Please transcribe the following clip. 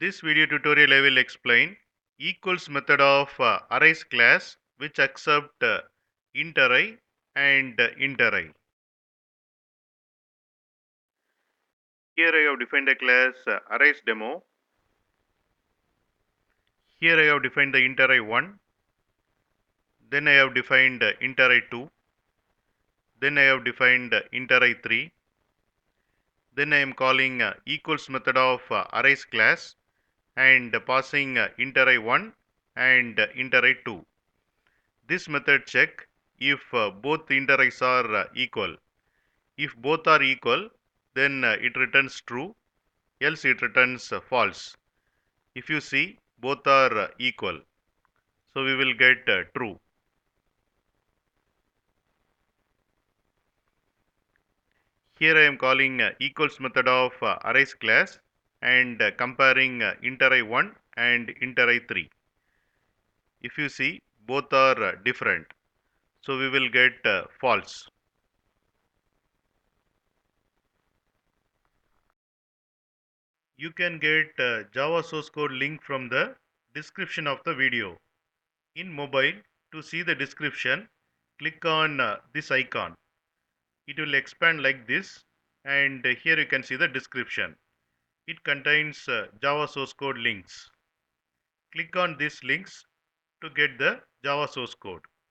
This video tutorial I will explain equals method of arrays class which accept int array and int array. Here I have defined a class arrays demo. Here I have defined the int array 1. Then I have defined int array 2. Then I have defined int array 3. Then I am calling equals method of arrays class and passing int array 1 and int array 2. This method check if both int arrays are equal. If both are equal, then it returns true, else it returns false. If you see both are equal, so we will get true. Here I am calling equals method of arrays class and comparing int array 1 and int array 3. If you see both are different, so we will get false. You can get Java source code link from the description of the video. In mobile, to see the description, click on this icon. It will expand like this, and here you can see the description. It contains Java source code links. Click on these links to get the Java source code.